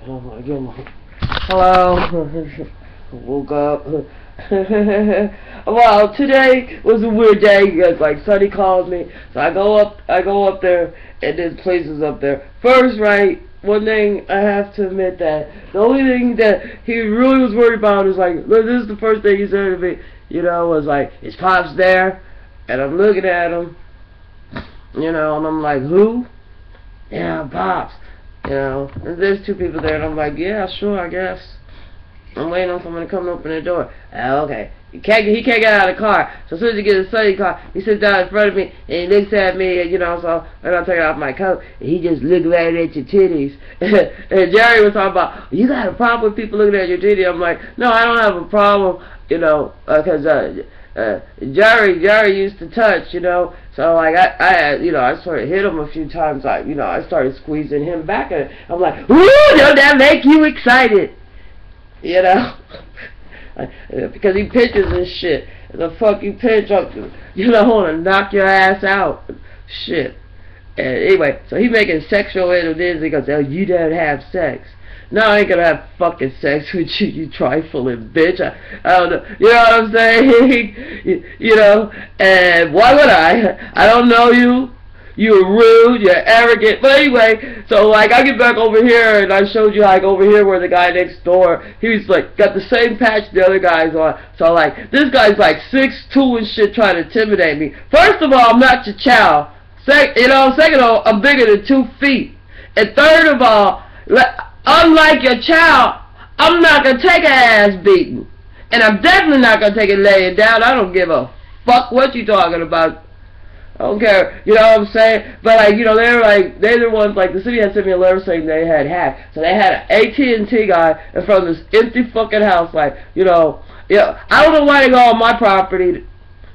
Again, hello. Woke up. Well, today was a weird day because like Sonny called me, so I go up there, and there's places up there. First, right, one thing I have to admit that the only thing that he really was worried about is like, look, this is the first thing he said to me, you know, was like, is Pops there? And I'm looking at him, you know, and I'm like, who? Yeah, Pops. You know, and there's two people there, and I'm like, yeah, sure, I guess. I'm waiting on someone to come open the door. Okay. He can't get out of the car. So as soon as he gets in the car, he sits down in front of me, and he looks at me, and, you know, so and I'm taking off my coat, and he just looks right at your titties. And Jerry was talking about, you got a problem with people looking at your titties? I'm like, no, I don't have a problem, you know, because Jerry used to touch, you know, so like I sort of hit him a few times, like, you know, I started squeezing him back, and I'm like, woo, don't that make you excited, you know, because he pitches and shit. The fuck you pitch up, you know, want to knock your ass out, shit. And anyway, so he making sexual innuendos. He goes, oh, you don't have sex. No, I ain't gonna have fucking sex with you, you trifling bitch. I don't know, you know what I'm saying? you know, and why would I? I don't know you. You're rude, you're arrogant. But anyway, so like I get back over here, and I showed you like over here where the guy next door, he's like got the same patch the other guy's on. So like this guy's like 6'2" and shit, trying to intimidate me. First of all, I'm not your child. Second of all, I'm bigger than 2 feet. And third of all, unlike your child, I'm not gonna take an ass beating, and I'm definitely not gonna take it laying down. I don't give a fuck what you talking about. I don't care, you know what I'm saying? But like, you know, they're the ones, like the city had sent me a letter saying they had hacked. So they had an AT&T guy in front of this empty fucking house, like, you know, I don't know why they go on my property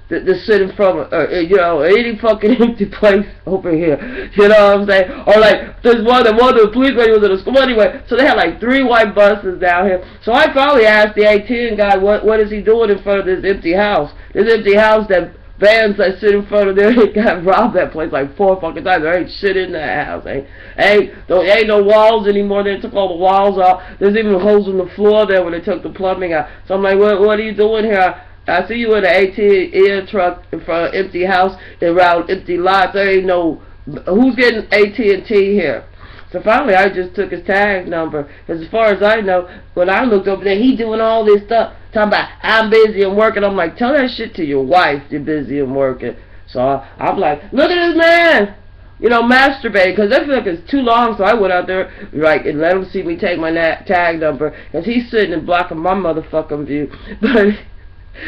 to sit in front of, you know, any fucking empty place over here, you know what I'm saying? Or like, there's one of the police lady was in the school. Anyway, so they had like 3 white buses down here. So I finally asked the AT&T guy, what is he doing in front of this empty house? This empty house that vans that sit in front of there, they got robbed that place like 4 fucking times. There ain't shit in that house. There ain't no walls anymore. They took all the walls out. There's even holes in the floor there where they took the plumbing out. So I'm like, what are you doing here? I see you in an AT&T truck in front of an empty house around empty lots. There ain't no, who's getting AT&T here? So finally, I just took his tag number. Because as far as I know, when I looked over there, he doing all this stuff. Talking about, I'm busy and working. I'm like, tell that shit to your wife, you're busy and working. So I'm like, look at this man, you know, masturbating. Because I feel like it's too long, so I went out there, like, and let him see me take my tag number. Because he's sitting and blocking my motherfucking view. But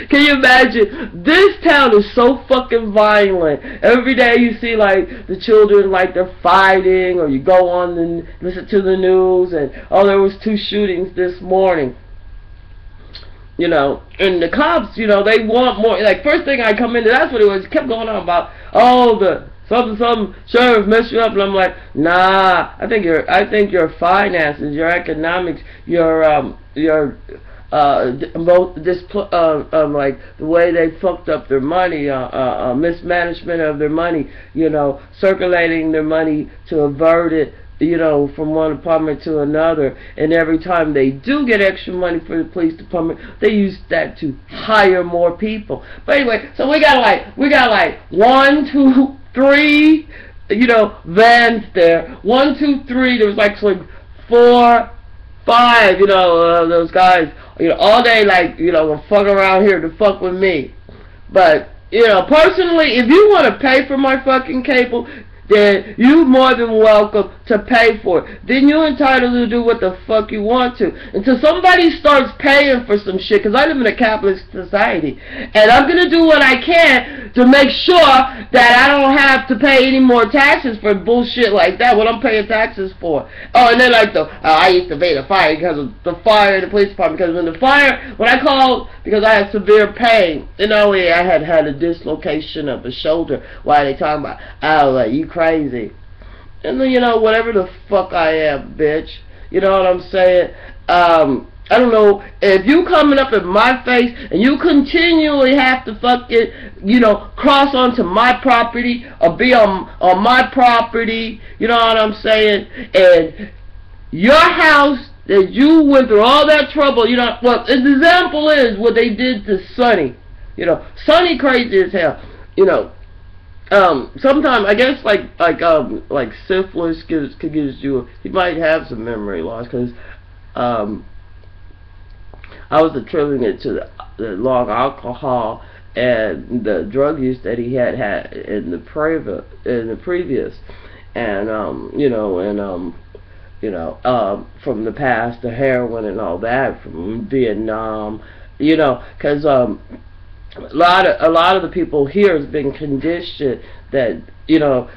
can you imagine? This town is so fucking violent. Every day you see like the children like they're fighting, or you go on and listen to the news, and oh, there was 2 shootings this morning. You know, and the cops, you know, they want more. Like first thing I come in, that's what it was. It kept going on about, oh, the something sheriff messed you up, and I'm like, nah. I think your finances, your economics, your like the way they fucked up their money, mismanagement of their money, you know, circulating their money to avert it, you know, from one department to another, and every time they do get extra money for the police department, they use that to hire more people. But anyway, so we got like 1, 2, 3, you know, vans there. 1, 2, 3. There was actually 4, 5, you know, those guys, you know, all day, like, you know, fuck around here to fuck with me. But, you know, personally, if you want to pay for my fucking cable, then you're more than welcome to pay for it. Then you're entitled to do what the fuck you want to. Until somebody starts paying for some shit, because I live in a capitalist society, and I'm going to do what I can to make sure that I don't have to pay any more taxes for bullshit like that, what I'm paying taxes for. Oh, and then like I used to pay the fire because of the fire in the police department, because when I called, because I had severe pain, and only I had a dislocation of the shoulder. Why are they talking about, oh, like, you crazy? And then, you know, whatever the fuck I am, bitch. You know what I'm saying? I don't know, if you coming up in my face and you continually have to fucking, you know, cross onto my property or be on my property, you know what I'm saying? And your house that you went through all that trouble, you know. Well, an example is what they did to Sonny. You know, Sonny crazy as hell. You know, sometimes I guess like syphilis could give you. He might have some memory loss because I was attributing it to the long alcohol and the drug use that he had in the previous, and from the past, the heroin and all that from Vietnam, you know, because a lot of the people here has been conditioned that, you know.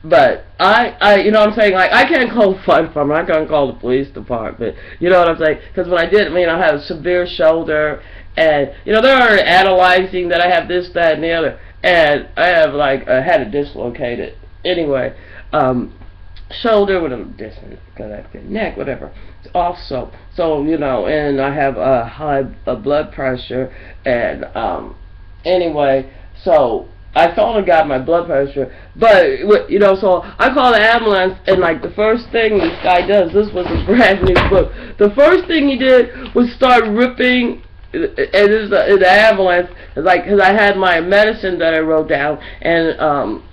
But I you know what I'm saying, like, I can't call the fire department, I can't call the police department, you know what I'm saying, because when I did, I mean, I have a severe shoulder, and, you know, they're analyzing that I have this, that, and the other, and I have, like, I had it dislocated, anyway, shoulder with a disconnected neck, whatever, also, so, you know, and I have a high blood pressure, and, anyway, so, I thought I got my blood pressure, but, you know, so I called the ambulance, and, like, the first thing this guy does, this was a brand new book, the first thing he did was start ripping, and this is the ambulance, like, because I had my medicine that I wrote down, and,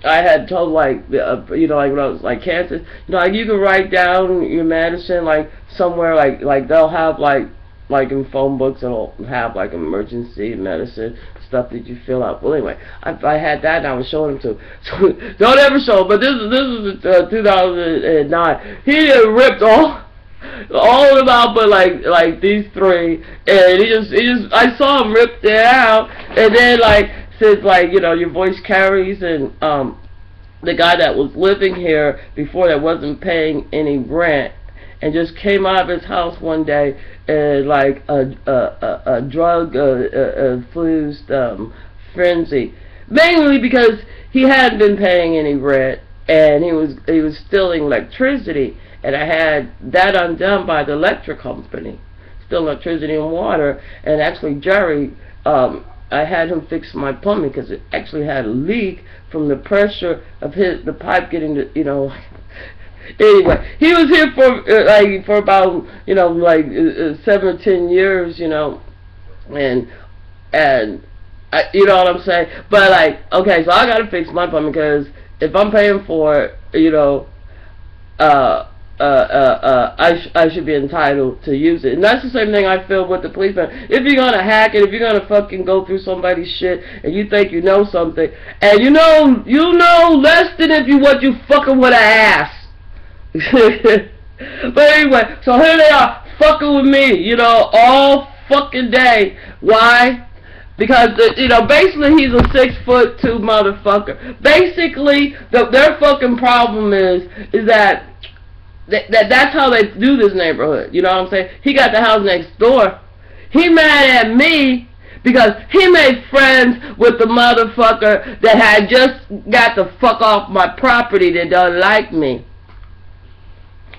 I had told, like, you know, like, when I was, like, cancer, you know, like, you can write down your medicine, like, somewhere, like, they'll have, like, in phone books, it'll have, like, emergency medicine, stuff that you fill out. Well, anyway, I had that, and I was showing him to. So, don't ever show him, but this is 2009. He just ripped all of them out, but like these three, and he just, I saw him rip it out, and then, like, says, like, you know, your voice carries, and, the guy that was living here before that wasn't paying any rent, and just came out of his house one day, like a drug-fused frenzy, mainly because he hadn't been paying any rent, and he was stealing electricity, and I had that undone by the electric company, stealing electricity and water, and actually Jerry, I had him fix my plumbing because it actually had a leak from the pressure of the pipe getting to, you know. Anyway, he was here for about, you know, like 7 or 10 years, you know, and you know what I'm saying. But, like, okay, so I gotta fix my plumbing because if I'm paying for it, you know, I should be entitled to use it. And that's the same thing I feel with the policeman. If you're gonna hack it, if you're gonna fucking go through somebody's shit, and you think you know something, and you know less than if you fucking with an ass. But anyway, so here they are fucking with me, you know, all fucking day. Why? Because, you know, basically he's a 6'2" motherfucker. Basically, their fucking problem is that that's how they do this neighborhood. You know what I'm saying? He got the house next door. He mad at me because he made friends with the motherfucker that had just got the fuck off my property that doesn't like me.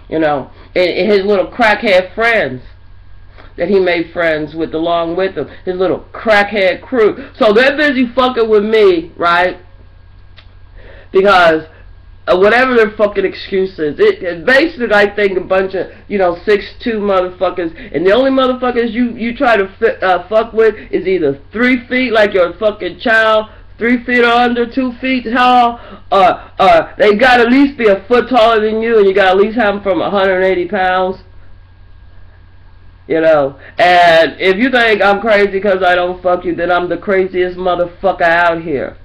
You know, and his little crackhead friends that he made friends with along with him, his little crackhead crew. So they're busy fucking with me, right? Because whatever their fucking excuse is, it's basically, I think, a bunch of, you know, 6'2" motherfuckers, and the only motherfuckers you try to fuck with is either 3 feet, like you're a fucking child, 3 feet or under, 2 feet tall, they gotta at least be a foot taller than you, and you gotta at least have them from 180 pounds. You know, and if you think I'm crazy because I don't fuck you, then I'm the craziest motherfucker out here.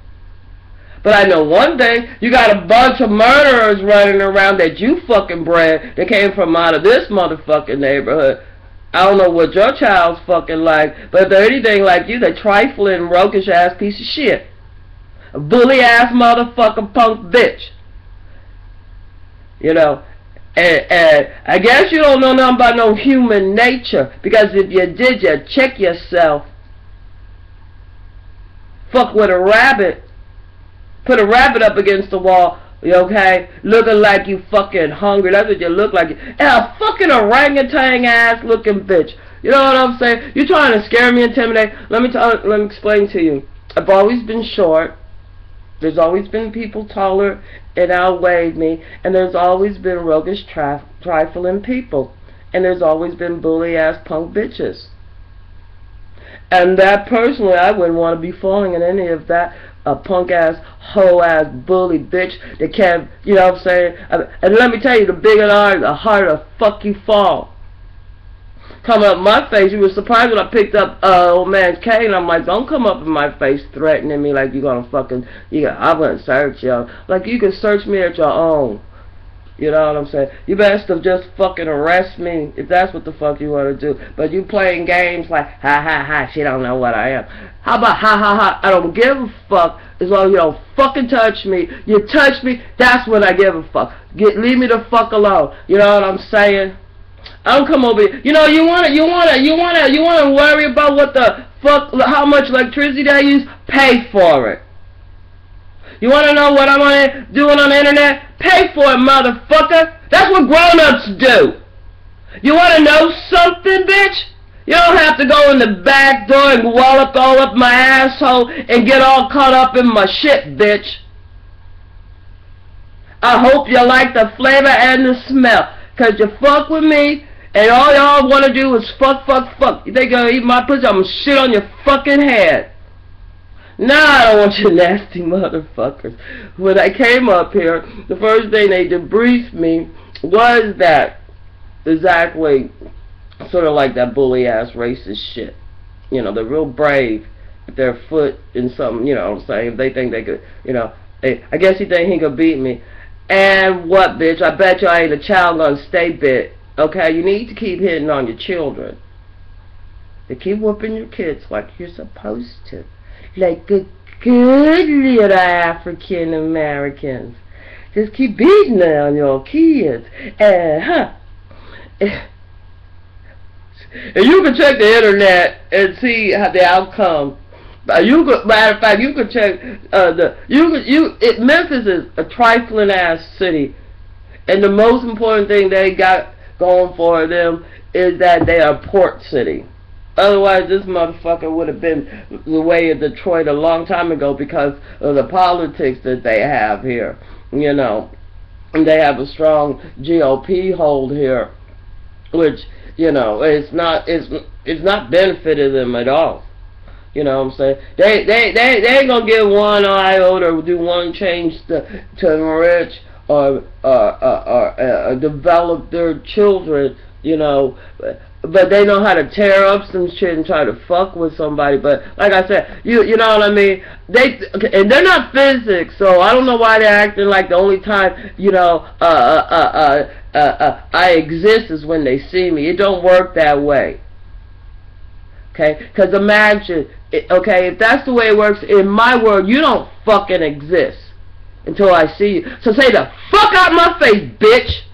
But I know one thing, you got a bunch of murderers running around that you fucking bred that came from out of this motherfucking neighborhood. I don't know what your child's fucking like, but if they're anything like you, they trifling, roguish ass piece of shit. A bully ass motherfucking punk bitch. You know, and I guess you don't know nothing about no human nature, because if you did, you'd check yourself. Fuck with a rabbit. Put a rabbit up against the wall, okay? Looking like you fucking hungry. That's what you look like. And a fucking orangutan ass looking bitch. You know what I'm saying? You're trying to scare me, intimidate. Let me explain to you. I've always been short. There's always been people taller and outweighed me. And there's always been roguish, trifling people. And there's always been bully-ass punk bitches. And that, personally, I wouldn't want to be falling in any of that punk-ass, hoe-ass, bully bitch that can't, you know what I'm saying? And let me tell you, the bigger the harder the fuck you fall. Coming up my face, you were surprised when I picked up old man's cane. I'm like, don't come up in my face threatening me like you're gonna fucking, I'm gonna search you. Like, you can search me at your own. You know what I'm saying? You best have just fucking arrest me if that's what the fuck you want to do. But you playing games like, ha ha ha, she don't know what I am. How about ha ha ha, I don't give a fuck as long as you don't fucking touch me. You touch me, that's when I give a fuck. Leave me the fuck alone. You know what I'm saying? I don't come over here. You know, you wanna worry about what the fuck, how much electricity they use? Pay for it. You wanna know what I'm doing on the internet? Pay for it, motherfucker. That's what grown-ups do. You wanna know something, bitch? You don't have to go in the back door and wallop all up my asshole and get all caught up in my shit, bitch. I hope you like the flavor and the smell. Cause you fuck with me, and all y'all wanna do is fuck. You think you're gonna eat my pussy? I'm gonna shit on your fucking head. Nah, I don't want you nasty motherfuckers. When I came up here, the first thing they debriefed me was that exactly sort of like that bully ass racist shit. You know, they're real brave with their foot in something, you know what I'm saying? If they think they could, you know, I guess he think he could beat me. And what, bitch? I bet you I ain't a child gonna stay bit. Okay, you need to keep hitting on your children. To keep whooping your kids like you're supposed to. Like a good little African Americans. Just keep beating on your kids. And you can check the internet and see how the outcome. Matter of fact, you could check Memphis is a trifling ass city, and the most important thing they got going for them is that they are a port city. Otherwise, this motherfucker would have been the way of Detroit a long time ago because of the politics that they have here. You know, and they have a strong GOP hold here, which, you know, it's not benefited them at all. You know what I'm saying? They ain't gonna give one iota or do one change to enrich or develop their children. You know. But they know how to tear up some shit and try to fuck with somebody. But like I said, you know what I mean? And they're not physics, so I don't know why they're acting like the only time, you know, I exist is when they see me. It don't work that way. Okay? Because imagine, okay, if that's the way it works in my world, you don't fucking exist until I see you. So say the fuck out my face, bitch.